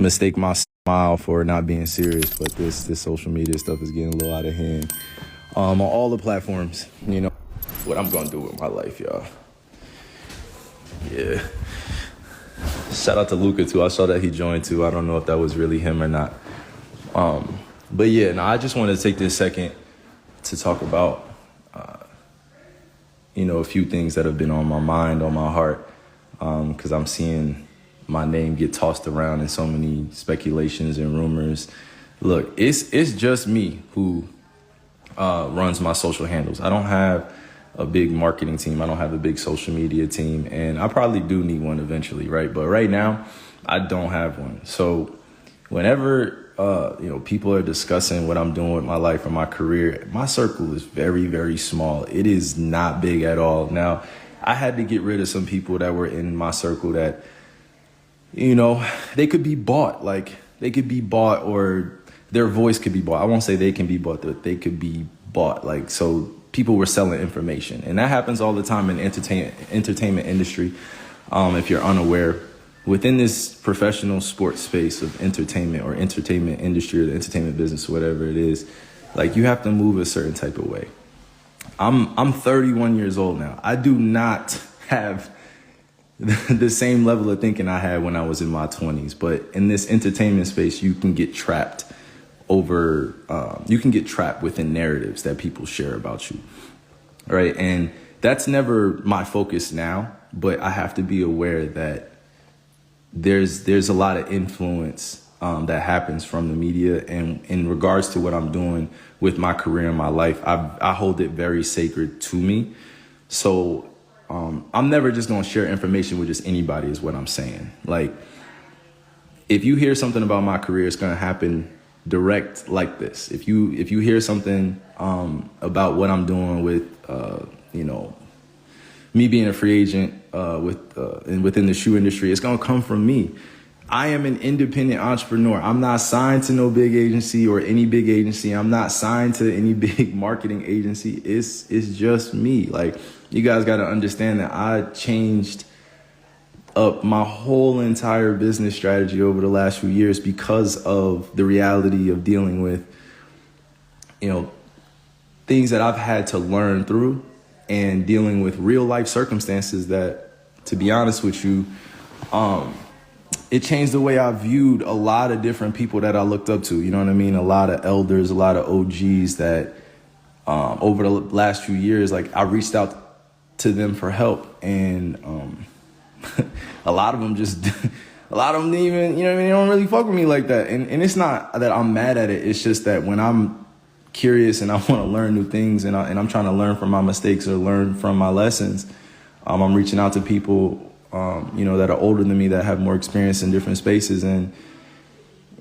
mistake my smile for not being serious, but this social media stuff is getting a little out of hand. On all the platforms, you know, what I'm gonna do with my life, y'all. Yeah. Shout out to Luca too. I saw that he joined too. I don't know if that was really him or not. But yeah, no, I just wanted to take this second to talk about, a few things that have been on my mind, on my heart, because I'm seeing my name get tossed around in so many speculations and rumors. Look, it's just me who runs my social handles. I don't have a big marketing team. I don't have a big social media team, and I probably do need one eventually, right? But right now, I don't have one. So whenever people are discussing what I'm doing with my life or my career, my circle is very, very small. It is not big at all. Now, I had to get rid of some people that were in my circle that, they could be bought. Like, they could be bought, or their voice could be bought. I won't say they can be bought, but they could be bought. Like, so people were selling information. And that happens all the time in entertainment industry. If you're unaware, within this professional sports space of entertainment or entertainment industry or the entertainment business, whatever it is, like, you have to move a certain type of way. I'm 31 years old now. I do not have the same level of thinking I had when I was in my 20s. But in this entertainment space, you can get trapped within narratives that people share about you, right? And that's never my focus now, but I have to be aware that there's a lot of influence that happens from the media. And in regards to what I'm doing with my career and my life, I hold it very sacred to me. So I'm never just going to share information with just anybody, is what I'm saying. Like, if you hear something about my career, it's going to happen direct like this. If you hear something about what I'm doing with, me being a free agent and within the shoe industry, it's going to come from me. I am an independent entrepreneur. I'm not signed to no big agency or any big agency. I'm not signed to any big marketing agency. It's just me. Like, you guys got to understand that I changed up my whole entire business strategy over the last few years because of the reality of dealing with, things that I've had to learn through, and dealing with real life circumstances that, to be honest with you, it changed the way I viewed a lot of different people that I looked up to. You know what I mean? A lot of elders, a lot of OGs that over the last few years, like, I reached out to them for help. And a lot of them didn't even, they don't really fuck with me like that. And it's not that I'm mad at it. It's just that when I'm curious and I want to learn new things, and I'm trying to learn from my mistakes or learn from my lessons, I'm reaching out to people, that are older than me, that have more experience in different spaces. And,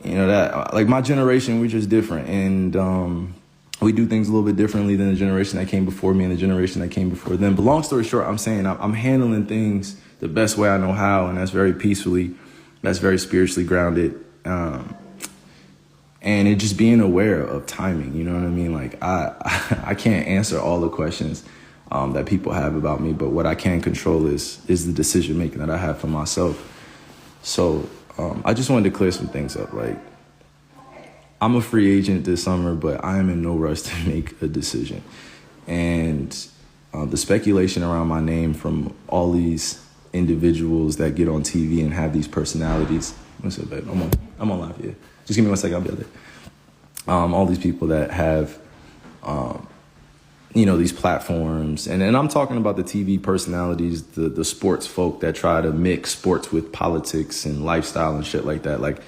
that, like, my generation, we're just different. And we do things a little bit differently than the generation that came before me and the generation that came before them. But long story short, I'm saying I'm handling things the best way I know how, and that's very peacefully, that's very spiritually grounded. And it just being aware of timing, you know what I mean? Like, I can't answer all the questions that people have about me, but what I can control is the decision making that I have for myself. So I just wanted to clear some things up. Like, I'm a free agent this summer, but I am in no rush to make a decision. And the speculation around my name from all these individuals that get on TV and have these personalities. What's up, babe? I'm on live here. Just give me 1 second, I'll be out there. All these people that have, these platforms. And I'm talking about the TV personalities, the sports folk that try to mix sports with politics and lifestyle and shit like that. Like,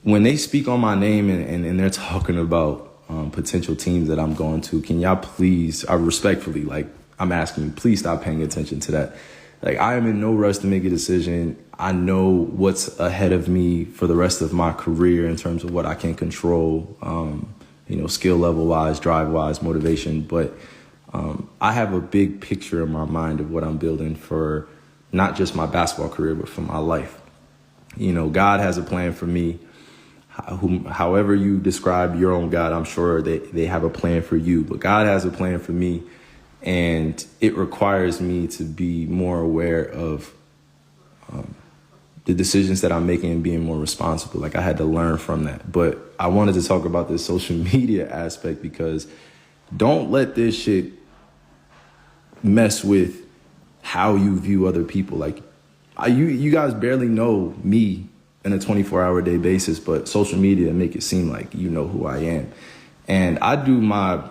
when they speak on my name and they're talking about potential teams that I'm going to, can y'all please, I respectfully, like, I'm asking you, please stop paying attention to that. Like, I am in no rush to make a decision. I know what's ahead of me for the rest of my career in terms of what I can control, skill level wise, drive wise, motivation. But I have a big picture in my mind of what I'm building for not just my basketball career, but for my life. God has a plan for me. However you describe your own God, I'm sure they have a plan for you. But God has a plan for me. And it requires me to be more aware of the decisions that I'm making and being more responsible. Like I had to learn from that. But I wanted to talk about this social media aspect because don't let this shit mess with how you view other people. Like you guys barely know me in a 24-hour day basis, but social media make it seem like you know who I am. And I do my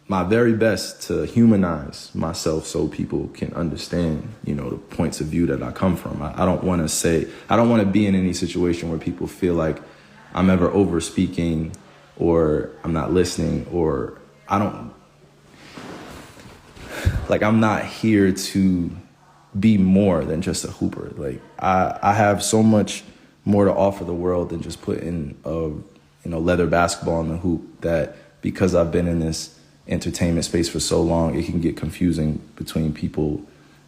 very best to humanize myself so people can understand, you know, the points of view that I come from. I don't want to be in any situation where people feel like I'm ever over speaking or I'm not listening or I'm not here to be more than just a hooper. Like I have so much more to offer the world than just putting leather basketball in the hoop, that because I've been in this entertainment space for so long, it can get confusing between people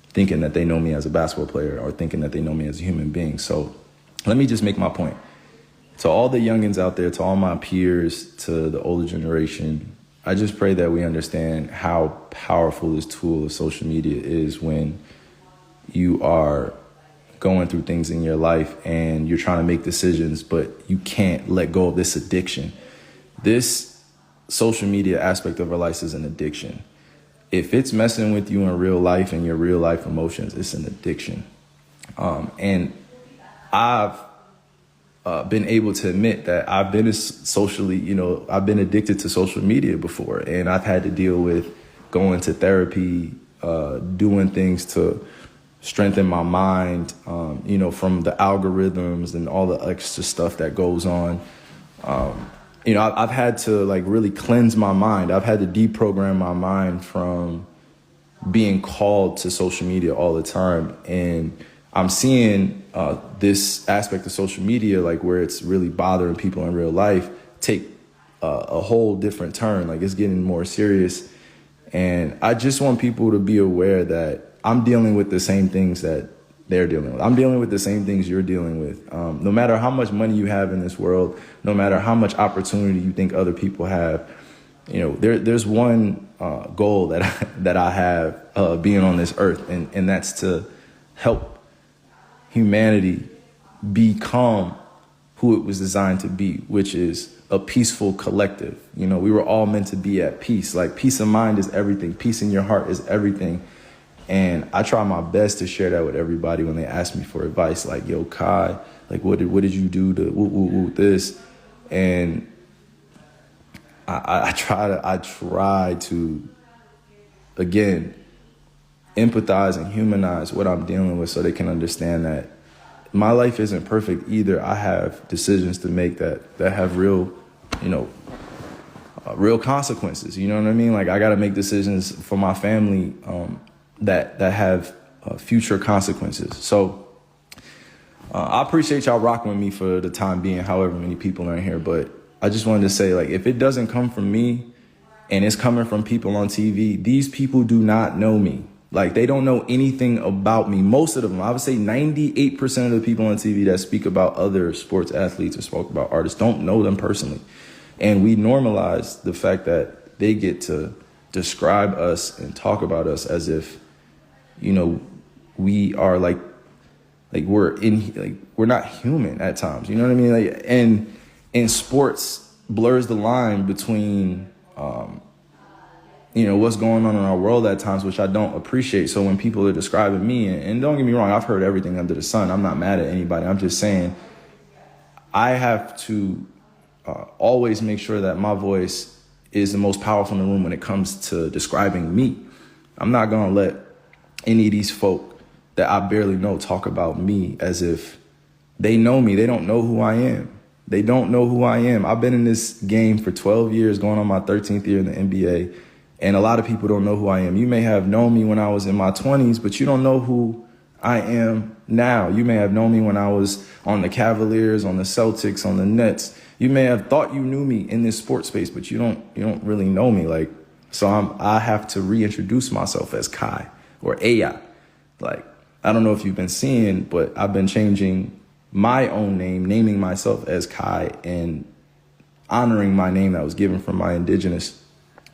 thinking that they know me as a basketball player or thinking that they know me as a human being. So let me just make my point. To all the youngins out there, to all my peers, to the older generation, I just pray that we understand how powerful this tool of social media is when you are going through things in your life and you're trying to make decisions, but you can't let go of this addiction. This social media aspect of our life is an addiction. If it's messing with you in real life and your real life emotions, it's an addiction. And I've been able to admit that I've been I've been addicted to social media before, and I've had to deal with going to therapy, doing things to strengthen my mind, from the algorithms and all the extra stuff that goes on. I've had to really cleanse my mind. I've had to deprogram my mind from being called to social media all the time. And I'm seeing this aspect of social media, where it's really bothering people in real life, take a whole different turn. It's getting more serious. And I just want people to be aware that I'm dealing with the same things that they're dealing with. I'm dealing with the same things you're dealing with. No matter how much money you have in this world, no matter how much opportunity you think other people have, there's one goal that I have being on this earth, and that's to help humanity become who it was designed to be, which is a peaceful collective. We were all meant to be at peace. Peace of mind is everything. Peace in your heart is everything. And I try my best to share that with everybody when they ask me for advice, yo, Kai, what did you do to this? And I try to, again, empathize and humanize what I'm dealing with so they can understand that my life isn't perfect either. I have decisions to make that have real consequences. You know what I mean? I got to make decisions for my family that have future consequences. So I appreciate y'all rocking with me for the time being, however many people are in here. But I just wanted to say, if it doesn't come from me and it's coming from people on TV, these people do not know me. They don't know anything about me. Most of them, I would say 98% of the people on TV that speak about other sports athletes or spoke about artists don't know them personally. And we normalize the fact that they get to describe us and talk about us as if, we are we're not human at times. You know what I mean? And sports blurs the line between, what's going on in our world at times, which I don't appreciate. So when people are describing me, and don't get me wrong, I've heard everything under the sun. I'm not mad at anybody. I'm just saying I have to always make sure that my voice is the most powerful in the room when it comes to describing me. I'm not going to let any of these folk that I barely know talk about me as if they know me. They don't know who I am. They don't know who I am. I've been in this game for 12 years, going on my 13th year in the NBA, and a lot of people don't know who I am. You may have known me when I was in my 20s, but you don't know who I am now. You may have known me when I was on the Cavaliers, on the Celtics, on the Nets. You may have thought you knew me in this sports space, but you don't really know me. So I have to reintroduce myself as Kai or AI. I don't know if you've been seeing, but I've been changing my own name, naming myself as Kai and honoring my name that was given from my indigenous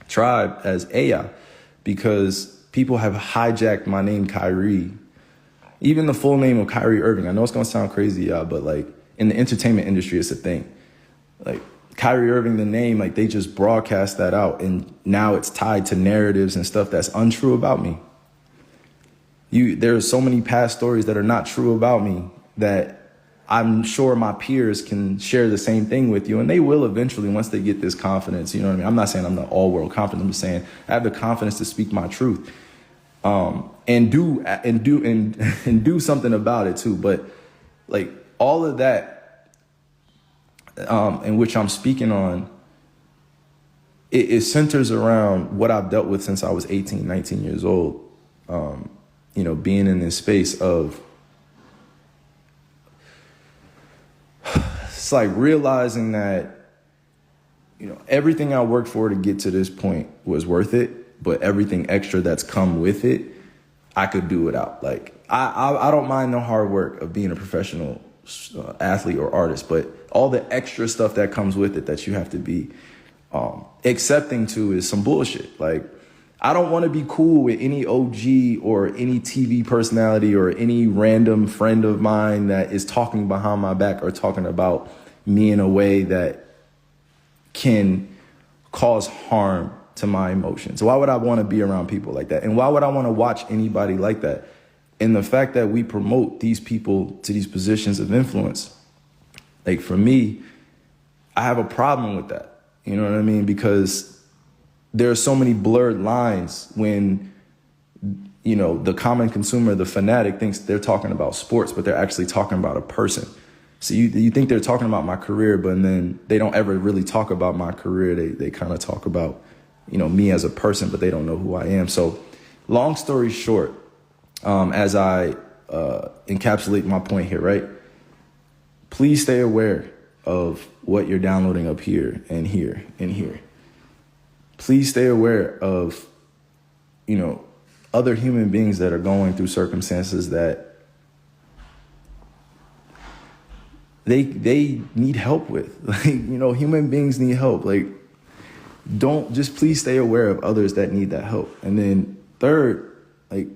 tribe as AI, because people have hijacked my name Kyrie Even the full name of Kyrie Irving. I know it's gonna sound crazy, y'all, but like in the entertainment industry, it's a thing. Like Kyrie Irving, the name, like they just broadcast that out, and now it's tied to narratives and stuff that's untrue about me. There are so many past stories that are not true about me that I'm sure my peers can share the same thing with you, and they will eventually once they get this confidence. You know what I mean? I'm not saying I'm the all world confident. I'm just saying I have the confidence to speak my truth, and do something about it too. But like all of that, in which I'm speaking on, it centers around what I've dealt with since I was 18, 19 years old. Being in this space of, it's like realizing that, everything I worked for to get to this point was worth it, but everything extra that's come with it, I could do without. Like, I don't mind the hard work of being a professional athlete or artist, but all the extra stuff that comes with it that you have to be accepting to is some bullshit. Like, I don't want to be cool with any OG or any TV personality or any random friend of mine that is talking behind my back or talking about me in a way that can cause harm to my emotions. Why would I want to be around people like that? And why would I want to watch anybody like that? And the fact that we promote these people to these positions of influence, like for me, I have a problem with that. You know what I mean? Because there are so many blurred lines when, the common consumer, the fanatic, thinks they're talking about sports, but they're actually talking about a person. So you think they're talking about my career, but then they don't ever really talk about my career. They kind of talk about, me as a person, but they don't know who I am. So long story short, as I encapsulate my point here, right? Please stay aware of what you're downloading up here and here and here. Please stay aware of, other human beings that are going through circumstances that they need help with. Like, human beings need help. Like, please stay aware of others that need that help. And then third, like,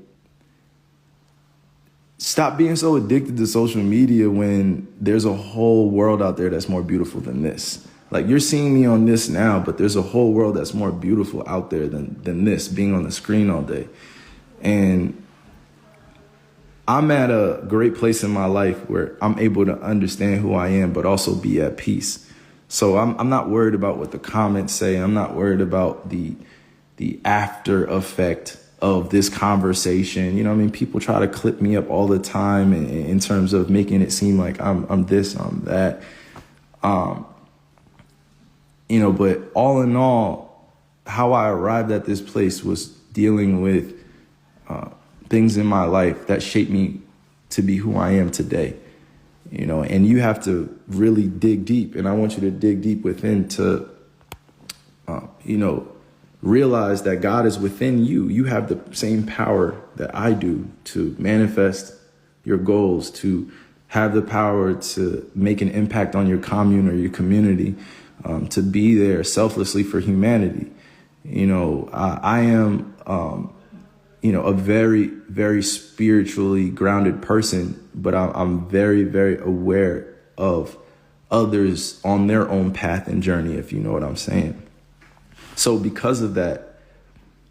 stop being so addicted to social media when there's a whole world out there that's more beautiful than this. Like, you're seeing me on this now, but there's a whole world that's more beautiful out there than this, being on the screen all day. And I'm at a great place in my life where I'm able to understand who I am, but also be at peace. So I'm not worried about what the comments say. I'm not worried about the after effect of this conversation. You know what I mean? People try to clip me up all the time in terms of making it seem like I'm this, I'm that. But all in all, how I arrived at this place was dealing with things in my life that shaped me to be who I am today. And you have to really dig deep. And I want you to dig deep within to, realize that God is within you. You have the same power that I do to manifest your goals, to have the power to make an impact on your commune or your community, to be there selflessly for humanity. I am, a very, very spiritually grounded person, but I'm very, very aware of others on their own path and journey, if you know what I'm saying. So because of that,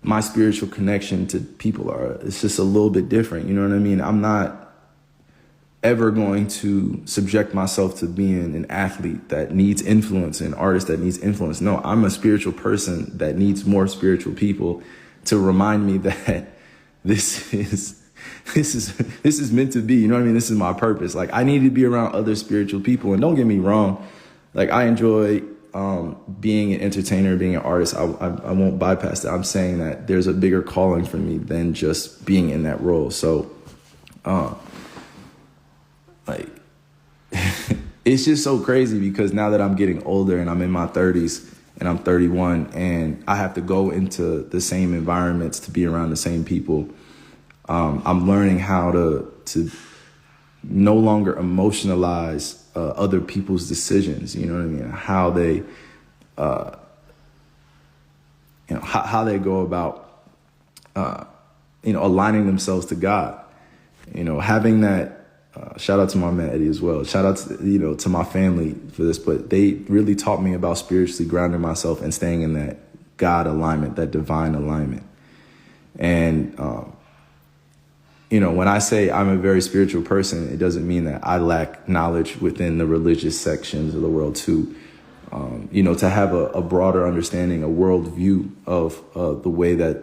my spiritual connection to people it's just a little bit different. You know what I mean? I'm not ever going to subject myself to being an athlete that needs influence, an artist that needs influence. No, I'm a spiritual person that needs more spiritual people to remind me that this is meant to be. You know what I mean? This is my purpose. Like, I need to be around other spiritual people. And don't get me wrong, like, I enjoy being an entertainer, being an artist. I won't bypass that. I'm saying that there's a bigger calling for me than just being in that role. So, it's just so crazy because now that I'm getting older and I'm in my 30s and I'm 31 and I have to go into the same environments to be around the same people, I'm learning how to no longer emotionalize other people's decisions. You know what I mean? How they, how they go about, aligning themselves to God. having that, shout out to my man Eddie as well. Shout out to, to my family for this, but they really taught me about spiritually grounding myself and staying in that God alignment, that divine alignment. And, when I say I'm a very spiritual person, it doesn't mean that I lack knowledge within the religious sections of the world too. To have a broader understanding, a worldview of the way that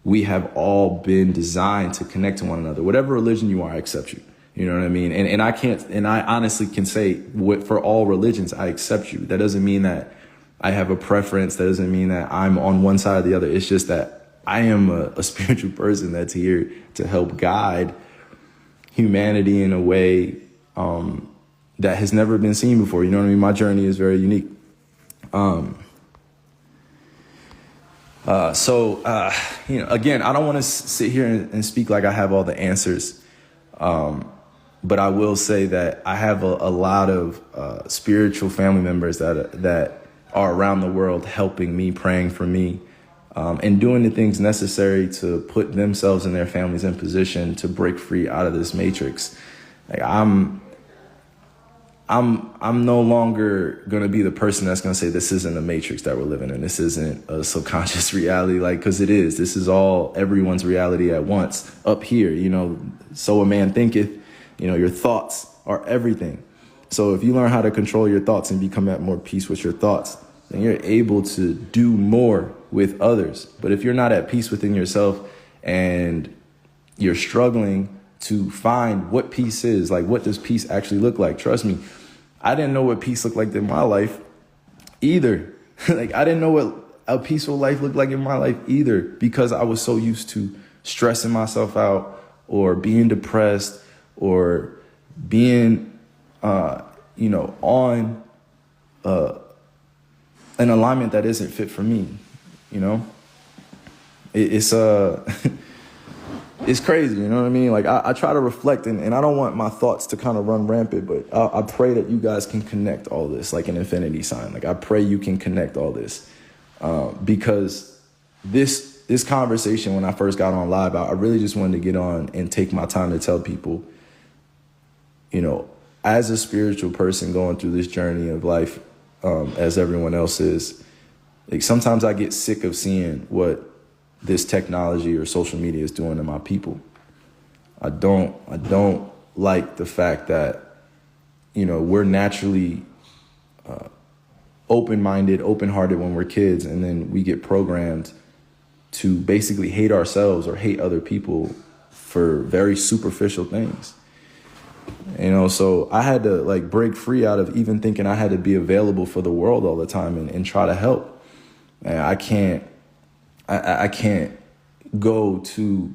we have all been designed to connect to one another. Whatever religion you are, I accept you. You know what I mean? And I honestly can say for all religions, I accept you. That doesn't mean that I have a preference. That doesn't mean that I'm on one side or the other. It's just that I am a spiritual person that's here to help guide humanity in a way that has never been seen before. You know what I mean? My journey is very unique. Again, I don't want to sit here and speak like I have all the answers. But I will say that I have a lot of spiritual family members that are around the world helping me, praying for me, and doing the things necessary to put themselves and their families in position to break free out of this matrix. Like I'm no longer going to be the person that's going to say this isn't a matrix that we're living in. This isn't a subconscious reality, because it is. This is all everyone's reality at once up here. So a man thinketh, your thoughts are everything. So if you learn how to control your thoughts and become at more peace with your thoughts, then you're able to do more with others. But if you're not at peace within yourself and you're struggling to find what peace is, like what does peace actually look like? Trust me, I didn't know what peace looked like in my life either. Like I didn't know what a peaceful life looked like in my life either, because I was so used to stressing myself out or being depressed or being, on an alignment that isn't fit for me. It's it's crazy. You know what I mean? Like I try to reflect and I don't want my thoughts to kind of run rampant, but I pray that you guys can connect all this like an infinity sign. Like I pray you can connect all this because this conversation, when I first got on live, I really just wanted to get on and take my time to tell people, as a spiritual person going through this journey of life, as everyone else is, like sometimes I get sick of seeing what this technology or social media is doing to my people. I don't like the fact that, we're naturally open-minded, open-hearted when we're kids, and then we get programmed to basically hate ourselves or hate other people for very superficial things. So I had to break free out of even thinking I had to be available for the world all the time and try to help. And I can't go to,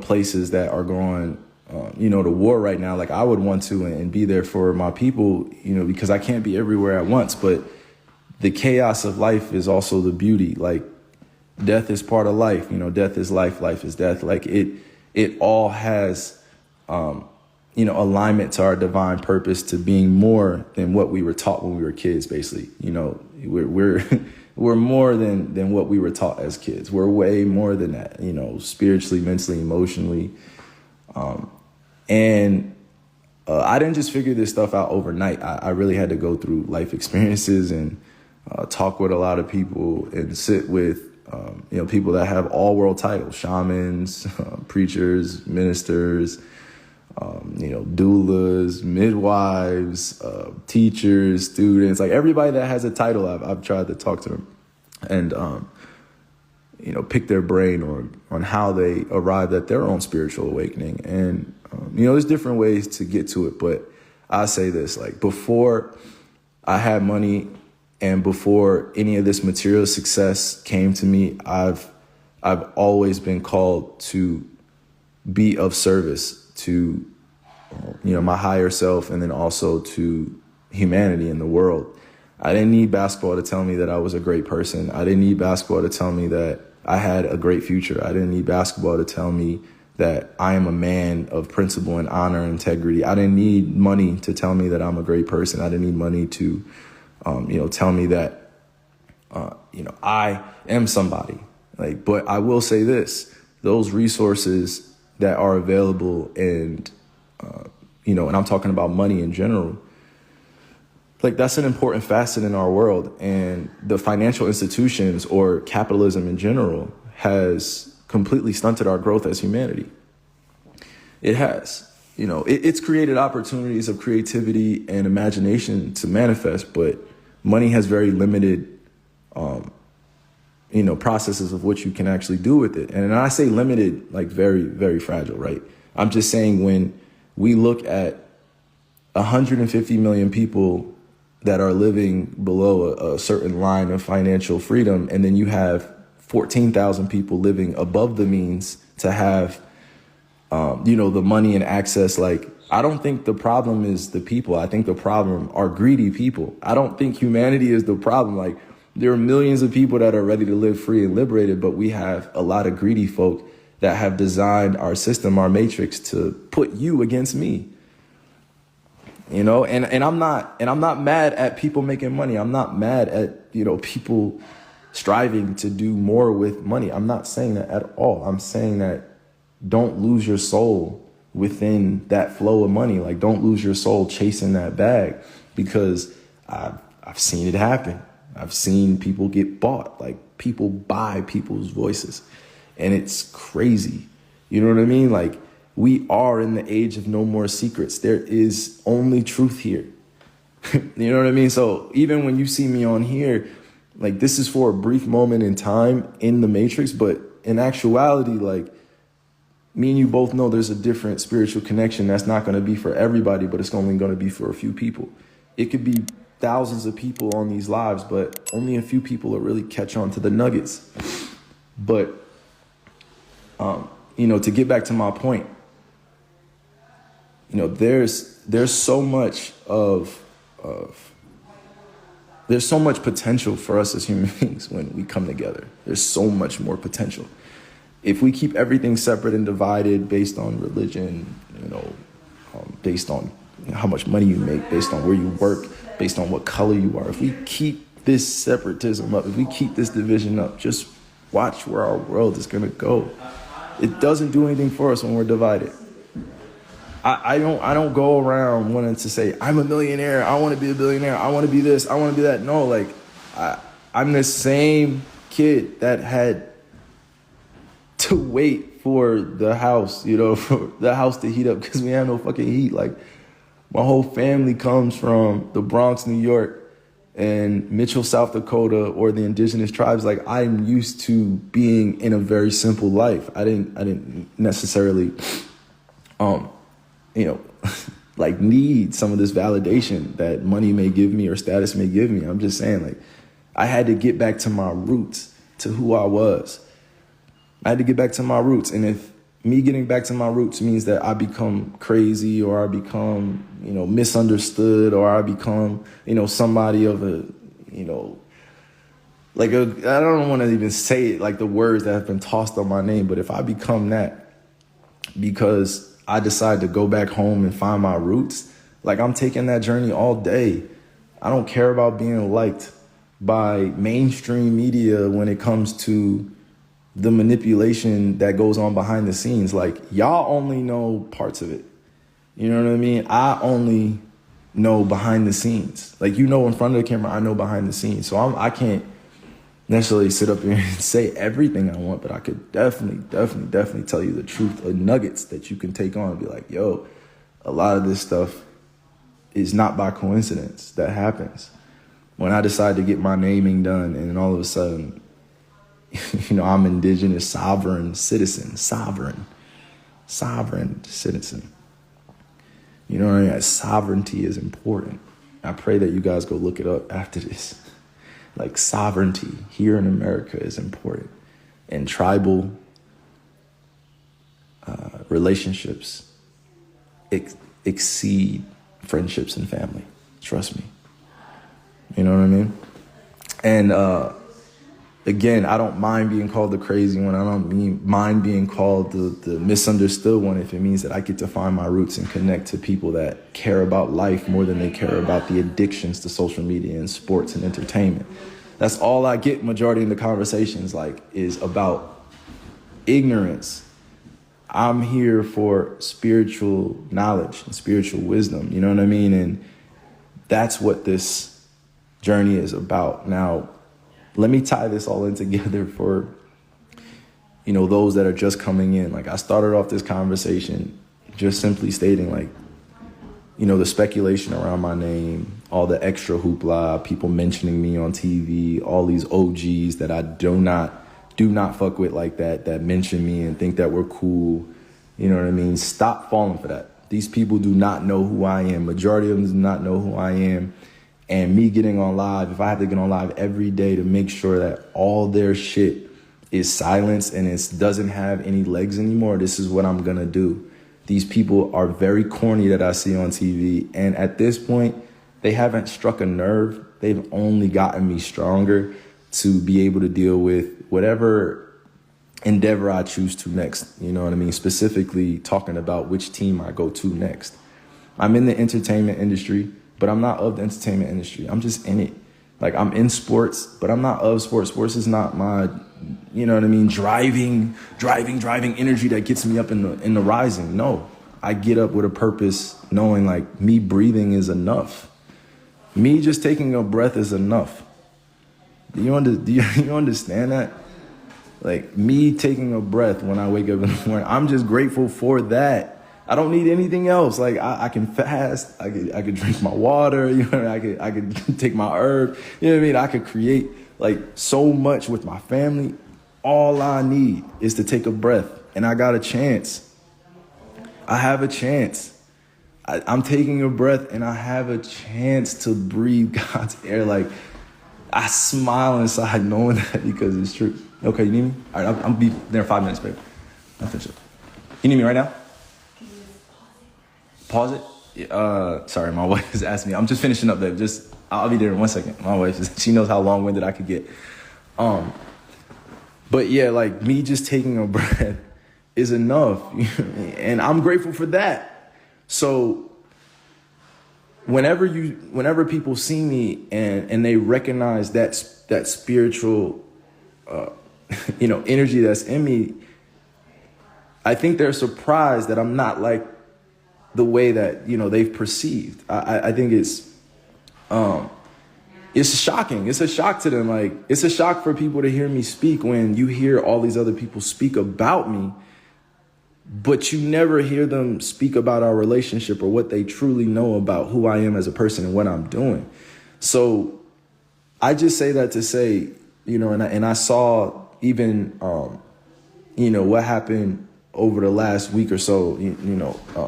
places that are going, to war right now. Like I would want to and be there for my people, because I can't be everywhere at once. But the chaos of life is also the beauty. Like death is part of life. Death is life. Life is death. Like it all has, alignment to our divine purpose, to being more than what we were taught when we were kids, basically. We're more than what we were taught as kids. We're way more than that, spiritually, mentally, emotionally. I didn't just figure this stuff out overnight. I really had to go through life experiences and talk with a lot of people and sit with, people that have all world titles, shamans, preachers, ministers, doulas, midwives, teachers, students, like everybody that has a title, I've tried to talk to them and, pick their brain on how they arrived at their own spiritual awakening. And, there's different ways to get to it, but I say this, like before I had money and before any of this material success came to me, I've always been called to be of service to, my higher self, and then also to humanity in the world. I didn't need basketball to tell me that I was a great person. I didn't need basketball to tell me that I had a great future. I didn't need basketball to tell me that I am a man of principle and honor and integrity. I didn't need money to tell me that I'm a great person. I didn't need money to, tell me that, I am somebody. But I will say this, those resources that are available, and and I'm talking about money in general. Like, that's an important facet in our world, and the financial institutions or capitalism in general has completely stunted our growth as humanity. It has. It's created opportunities of creativity and imagination to manifest, but money has very limited, processes of what you can actually do with it. And I say limited, like very, very fragile, right? I'm just saying, when we look at 150 million people that are living below a certain line of financial freedom, and then you have 14,000 people living above the means to have, the money and access. Like, I don't think the problem is the people. I think the problem are greedy people. I don't think humanity is the problem. Like, there are millions of people that are ready to live free and liberated, but we have a lot of greedy folk that have designed our system, our matrix, to put you against me. And I'm not mad at people making money. I'm not mad at, people striving to do more with money. I'm not saying that at all. I'm saying that don't lose your soul within that flow of money. Like, don't lose your soul chasing that bag, because I've seen it happen. I've seen people get bought. Like, people buy people's voices, and it's crazy. You know what I mean? Like, we are in the age of no more secrets. There is only truth here. You know what I mean? So even when you see me on here, like, this is for a brief moment in time in the matrix, but in actuality, like, me and you both know there's a different spiritual connection that's not going to be for everybody, but it's only going to be for a few people. It could be thousands of people on these lives, but only a few people will really catch on to the nuggets. But, to get back to my point, there's so much there's so much potential for us as human beings when we come together. There's so much more potential. If we keep everything separate and divided based on religion, based on how much money you make, based on where you work, based on what color you are, if we keep this separatism up, if we keep this division up, just watch where our world is going to go. It doesn't do anything for us when we're divided. I don't go around wanting to say, I'm a millionaire, I want to be a billionaire, I want to be this, I want to be that. No, like, I'm the same kid that had to wait for the house, for the house to heat up, because we have no fucking heat. Like, my whole family comes from the Bronx, New York, and Mitchell, South Dakota, or the indigenous tribes. Like, I'm used to being in a very simple life. I didn't necessarily, like, need some of this validation that money may give me or status may give me. I'm just saying, like, I had to get back to my roots, to who I was. I had to get back to my roots. And if me getting back to my roots means that I become crazy, or I become, misunderstood, or I become, somebody of a, like, I don't want to even say it, like, the words that have been tossed on my name, but if I become that because I decide to go back home and find my roots, like, I'm taking that journey all day. I don't care about being liked by mainstream media when it comes to the manipulation that goes on behind the scenes. Like, y'all only know parts of it. You know what I mean? I only know behind the scenes. Like, in front of the camera, I know behind the scenes. So I can't necessarily sit up here and say everything I want, but I could definitely tell you the truth, nuggets that you can take on and be like, yo, a lot of this stuff is not by coincidence that happens. When I decide to get my naming done, and then all of a sudden, I'm indigenous sovereign citizen. You know what I mean? Sovereignty is important. I pray that you guys go look it up after this. Like, sovereignty here in America is important. And tribal relationships exceed friendships and family. Trust me. You know what I mean? And again, I don't mind being called the crazy one. I don't mind being called the misunderstood one if it means that I get to find my roots and connect to people that care about life more than they care about the addictions to social media and sports and entertainment. That's all I get majority of the conversations, like, is about ignorance. I'm here for spiritual knowledge and spiritual wisdom. You know what I mean? And that's what this journey is about. Now, let me tie this all in together for, you know, those that are just coming in. Like, I started off this conversation just simply stating, like, you know, the speculation around my name, all the extra hoopla, people mentioning me on TV, all these OGs that I do not fuck with like that mention me and think that we're cool. You know what I mean? Stop falling for that. These people do not know who I am. Majority of them do not know who I am. And me getting on live, if I have to get on live every day to make sure that all their shit is silenced and it doesn't have any legs anymore, this is what I'm gonna do. These people are very corny that I see on TV. And at this point, they haven't struck a nerve. They've only gotten me stronger to be able to deal with whatever endeavor I choose to next. You know what I mean? Specifically talking about which team I go to next. I'm in the entertainment industry, but I'm not of the entertainment industry. I'm just in it. Like, I'm in sports, but I'm not of sports. Sports is not my, you know what I mean, driving energy that gets me up in the rising. No, I get up with a purpose, knowing like me breathing is enough. Me just taking a breath is enough. Do you understand that? Like, me taking a breath when I wake up in the morning, I'm just grateful for that. I don't need anything else. Like, I can fast. I could drink my water. You know, I could take my herb. You know what I mean? I could create like so much with my family. All I need is to take a breath, and I got a chance. I have a chance. I'm taking a breath, and I have a chance to breathe God's air. Like, I smile inside knowing that because it's true. Okay, you need me? All right, I'll be there in 5 minutes, babe. I'll finish up. You need me right now? Pause it? Yeah, sorry, my wife is asking me. I'm just finishing up, babe. I'll be there in 1 second. My wife, she knows how long-winded I could get. But yeah, like, me just taking a breath is enough. And I'm grateful for that. So whenever people see me and they recognize that spiritual, energy that's in me, I think they're surprised that I'm not like the way that, they've perceived. I think it's shocking. It's a shock to them. Like, it's a shock for people to hear me speak when you hear all these other people speak about me, but you never hear them speak about our relationship or what they truly know about who I am as a person and what I'm doing. So I just say that to say, and I saw even, what happened over the last week or so,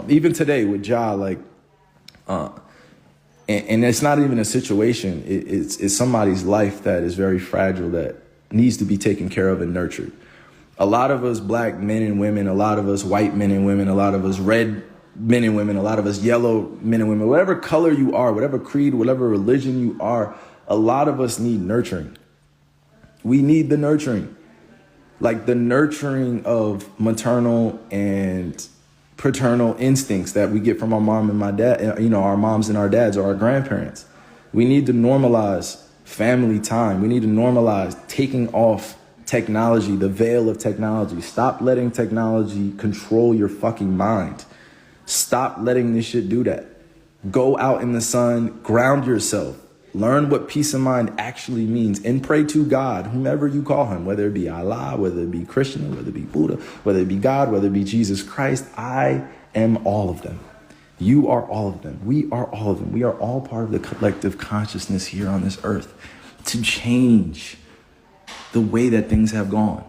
even today with Ja, like, and it's not even a situation. It's somebody's life that is very fragile that needs to be taken care of and nurtured. A lot of us black men and women, a lot of us white men and women, a lot of us red men and women, a lot of us yellow men and women, whatever color you are, whatever creed, whatever religion you are, a lot of us need nurturing. We need the nurturing. Like the nurturing of maternal and paternal instincts that we get from our mom and my dad, our moms and our dads or our grandparents. We need to normalize family time. We need to normalize taking off technology, the veil of technology. Stop letting technology control your fucking mind. Stop letting this shit do that. Go out in the sun, ground yourself. Learn what peace of mind actually means and pray to God, whomever you call him, whether it be Allah, whether it be Krishna, whether it be Buddha, whether it be God, whether it be Jesus Christ. I am all of them. You are all of them. We are all of them. We are all part of the collective consciousness here on this earth to change the way that things have gone.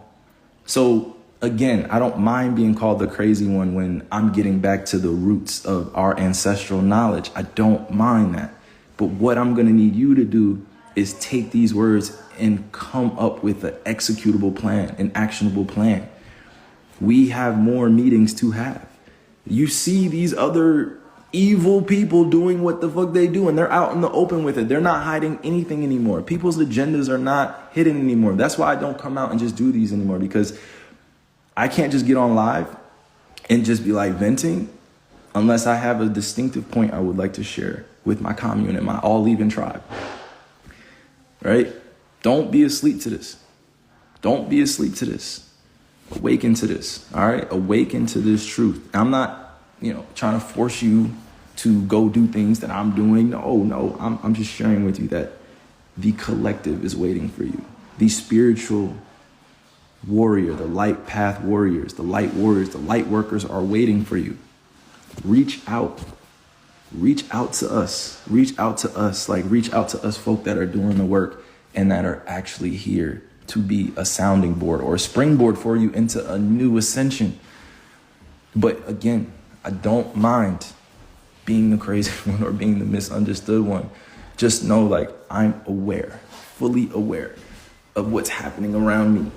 So again, I don't mind being called the crazy one when I'm getting back to the roots of our ancestral knowledge. I don't mind that. But what I'm going to need you to do is take these words and come up with an executable plan, an actionable plan. We have more meetings to have. You see these other evil people doing what the fuck they do, and they're out in the open with it. They're not hiding anything anymore. People's agendas are not hidden anymore. That's why I don't come out and just do these anymore, because I can't just get on live and just be like venting unless I have a distinctive point I would like to share with my commune and my all-leaving tribe, right? Don't be asleep to this. Don't be asleep to this. Awaken to this, all right? Awaken to this truth. I'm not, trying to force you to go do things that I'm doing. No, I'm just sharing with you that the collective is waiting for you. The spiritual warrior, the light path warriors, the light warriors, the light workers are waiting for you. Reach out. Reach out to us. Reach out to us. Like, reach out to us folk that are doing the work and that are actually here to be a sounding board or a springboard for you into a new ascension. But again, I don't mind being the crazy one or being the misunderstood one. Just know, like, I'm aware, fully aware of what's happening around me.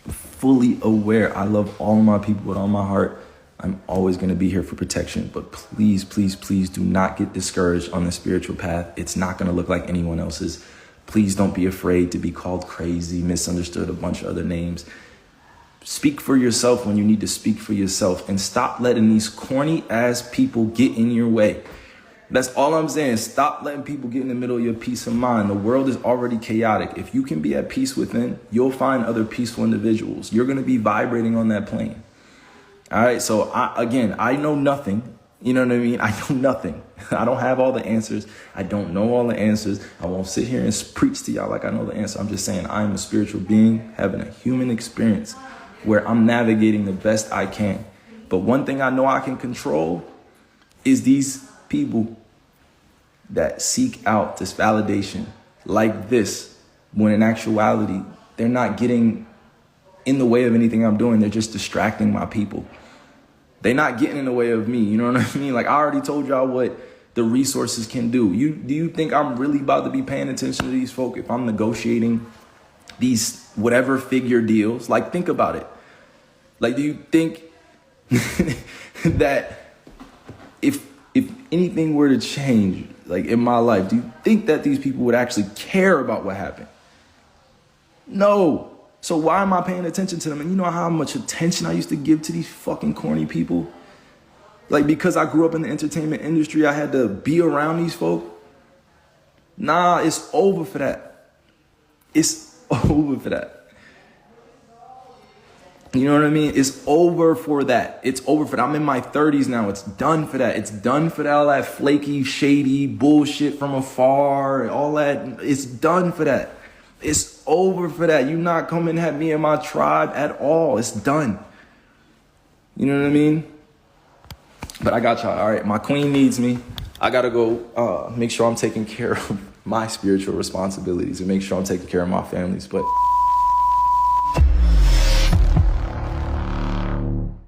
Fully aware. I love all of my people with all my heart. I'm always going to be here for protection. But please, please, please do not get discouraged on the spiritual path. It's not going to look like anyone else's. Please don't be afraid to be called crazy, misunderstood, a bunch of other names. Speak for yourself when you need to speak for yourself, and stop letting these corny ass people get in your way. That's all I'm saying. Stop letting people get in the middle of your peace of mind. The world is already chaotic. If you can be at peace within, you'll find other peaceful individuals. You're going to be vibrating on that plane. All right. So I know nothing. You know what I mean? I know nothing. I don't have all the answers. I don't know all the answers. I won't sit here and preach to y'all like I know the answer. I'm just saying I'm a spiritual being having a human experience where I'm navigating the best I can. But one thing I know I can control is these people that seek out this validation like this, when in actuality, they're not getting in the way of anything I'm doing. They're just distracting my people. They're not getting in the way of me. You know what I mean? Like, I already told y'all what the resources can do. Do you think I'm really about to be paying attention to these folk if I'm negotiating these whatever figure deals? Like, think about it. Like, do you think that if anything were to change, like in my life, do you think that these people would actually care about what happened? No. So why am I paying attention to them? And you know how much attention I used to give to these fucking corny people? Like, because I grew up in the entertainment industry, I had to be around these folk. Nah, it's over for that. It's over for that. You know what I mean? It's over for that. It's over for that. I'm in my 30s now. It's done for that. It's done for that, all that flaky, shady bullshit from afar and all that. It's done for that. It's over for that. You not coming at me and my tribe at all. It's done. You know what I mean? But I got y'all. All right, my queen needs me. I got to go make sure I'm taking care of my spiritual responsibilities and make sure I'm taking care of my families. But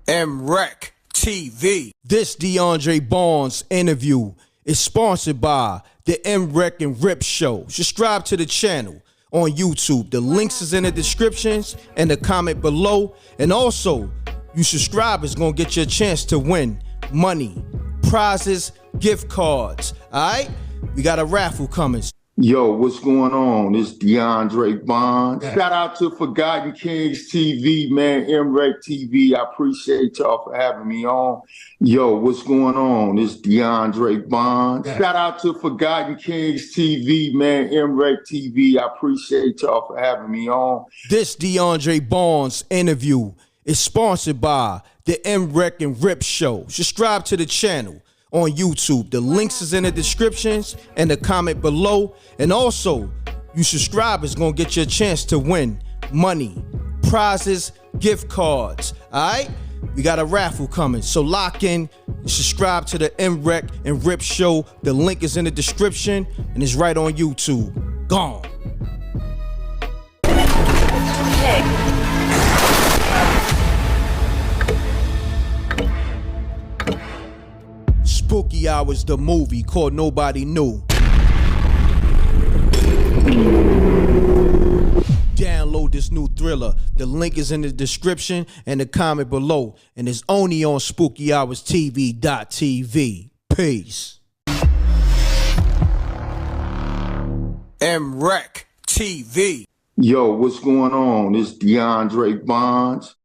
MREC TV. This DeAndre Barnes interview is sponsored by the MREC and Rip Show. Subscribe to the channel on YouTube. The links is in the descriptions and the comment below. And also, you subscribers gonna get your chance to win money, prizes, gift cards. All right? We got a raffle coming. Yo, what's going on? It's DeAndre Bonds. Shout out to Forgotten Kings TV, man, MREC TV. I appreciate y'all for having me on. Yo, what's going on? It's DeAndre Bonds. Shout out to Forgotten Kings TV, man, MREC TV. I appreciate y'all for having me on. This DeAndre Barnes interview is sponsored by the MREC and Rip Show. Subscribe to the channel on YouTube. The links is in the descriptions and the comment below. And also, you subscribers gonna get your chance to win money, prizes, gift cards. All right? We got a raffle coming. So lock in and subscribe to the MREC and Rip Show. The link is in the description and it's right on YouTube. Gone. Spooky Hours, the movie called Nobody Knew. Download this new thriller. The link is in the description and the comment below. And it's only on SpookyHoursTV.tv. Peace. MREC TV. Yo, what's going on? It's DeAndre Bonds.